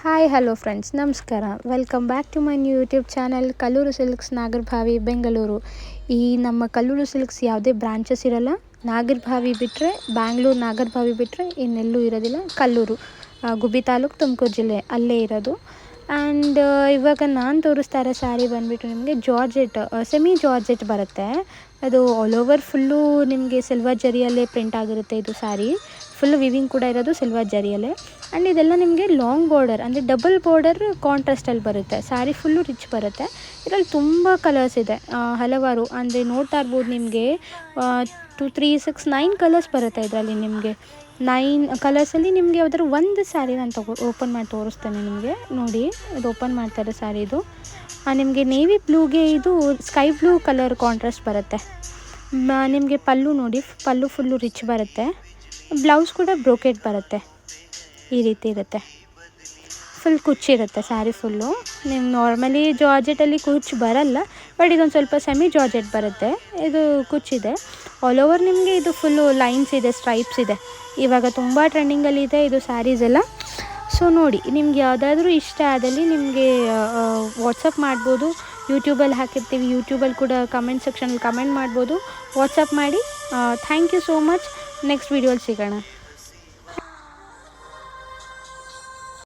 Hi hello friends, ನಮಸ್ಕಾರ. Welcome back to my new YouTube channel Kalluru Silks Nagarabhavi Bengaluru. ಈ ನಮ್ಮ Kallur silks ಯಾವುದೇ ಬ್ರಾಂಚಸ್ ಇರಲ್ಲ. ನಾಗರಭಾವಿ ಬಿಟ್ಟರೆ, ಬ್ಯಾಂಗ್ಳೂರು ನಾಗರಭಾವಿ ಬಿಟ್ಟರೆ ಇನ್ನೆಲ್ಲೂ ಇರೋದಿಲ್ಲ. ಕಲ್ಲೂರು ಗುಬ್ಬಿ ತಾಲೂಕು, ತುಮಕೂರು ಜಿಲ್ಲೆ ಅಲ್ಲೇ ಇರೋದು. ಆ್ಯಂಡ್ ಇವಾಗ ನಾನು ತೋರಿಸ್ತಾ ಇರೋ ಸ್ಯಾರಿ ಬಂದುಬಿಟ್ಟು ನಿಮಗೆ ಜಾರ್ಜೆಟ್, ಸೆಮಿ ಜಾರ್ಜೆಟ್ ಬರುತ್ತೆ. ಅದು ಆಲ್ ಓವರ್ ಫುಲ್ಲು ನಿಮಗೆ ಸಿಲ್ವರ್ ಜರಿಯಲ್ಲೇ ಪ್ರಿಂಟ್ ಆಗಿರುತ್ತೆ. ಇದು ಸ್ಯಾರಿ ಫುಲ್ಲು ವಿವಿಂಗ್ ಕೂಡ ಇರೋದು ಸಿಲ್ವರ್ ಜರಿಯಲ್ಲೇ. ಆ್ಯಂಡ್ ಇದೆಲ್ಲ ನಿಮಗೆ ಲಾಂಗ್ ಬಾರ್ಡರ್, ಅಂದರೆ ಡಬಲ್ ಬಾರ್ಡರ್ ಕಾಂಟ್ರಾಸ್ಟಲ್ಲಿ ಬರುತ್ತೆ. ಸ್ಯಾರಿ ಫುಲ್ಲು ರಿಚ್ ಬರುತ್ತೆ. ಇದರಲ್ಲಿ ತುಂಬ ಕಲರ್ಸ್ ಇದೆ, ಹಲವಾರು. ಅಂದರೆ ನೋಡ್ತಾ ಇರ್ಬೋದು ನಿಮಗೆ 2, 3, 6, 9 ಕಲರ್ಸ್ ಬರುತ್ತೆ ಇದರಲ್ಲಿ. ನಿಮಗೆ 9 ಕಲರ್ಸಲ್ಲಿ ನಿಮಗೆ ಯಾವ್ದಾದ್ರು ಒಂದು ಸ್ಯಾರಿ ನಾನು ಓಪನ್ ಮಾಡಿ ತೋರಿಸ್ತೇನೆ ನಿಮಗೆ. ನೋಡಿ, ಇದು ಓಪನ್ ಮಾಡ್ತಾರೆ ಸ್ಯಾರಿ. ಇದು ನಿಮಗೆ ನೇವಿ ಬ್ಲೂಗೆ ಇದು ಸ್ಕೈ ಬ್ಲೂ ಕಲರ್ ಕಾಂಟ್ರಾಸ್ಟ್ ಬರುತ್ತೆ. ನಿಮಗೆ ಪಲ್ಲು ನೋಡಿ, ಪಲ್ಲು ಫುಲ್ಲು ರಿಚ್ ಬರುತ್ತೆ. ಬ್ಲೌಸ್ ಕೂಡ ಬ್ರೋಕೆಟ್ ಬರುತ್ತೆ. ಈ ರೀತಿ ಇರುತ್ತೆ, ಫುಲ್ ಕುಚ್ಚಿರುತ್ತೆ ಸ್ಯಾರಿ ಫುಲ್ಲು. ನಿಮ್ಗೆ ನಾರ್ಮಲಿ ಜಾರ್ಜೆಟಲ್ಲಿ ಕುಚ್ಚು ಬರಲ್ಲ, ಬಟ್ ಇದೊಂದು ಸ್ವಲ್ಪ ಸೆಮಿ ಜಾರ್ಜೆಟ್ ಬರುತ್ತೆ. ಇದು ಕುಚ್ಚಿದೆ. ಆಲ್ ಓವರ್ ನಿಮಗೆ ಇದು ಫುಲ್ಲು ಲೈನ್ಸ್ ಇದೆ, ಸ್ಟ್ರೈಪ್ಸ್ ಇದೆ. ಇವಾಗ ತುಂಬ ಟ್ರೆಂಡಿಂಗಲ್ಲಿದೆ ಇದು ಸ್ಯಾರೀಸ್ ಎಲ್ಲ. ಸೊ ನೋಡಿ, ನಿಮ್ಗೆ ಯಾವುದಾದ್ರೂ ಇಷ್ಟ ಆದಲ್ಲಿ ನಿಮಗೆ ವಾಟ್ಸಪ್ ಮಾಡ್ಬೋದು. ಯೂಟ್ಯೂಬಲ್ಲಿ ಹಾಕಿರ್ತೀವಿ, ಯೂಟ್ಯೂಬಲ್ಲಿ ಕೂಡ ಕಮೆಂಟ್ ಸೆಕ್ಷನಲ್ಲಿ ಕಮೆಂಟ್ ಮಾಡ್ಬೋದು. ವಾಟ್ಸಪ್ ಮಾಡಿ. Thank you so much. Next ವೀಡಿಯೋಲಿ ಸಿಗೋಣ.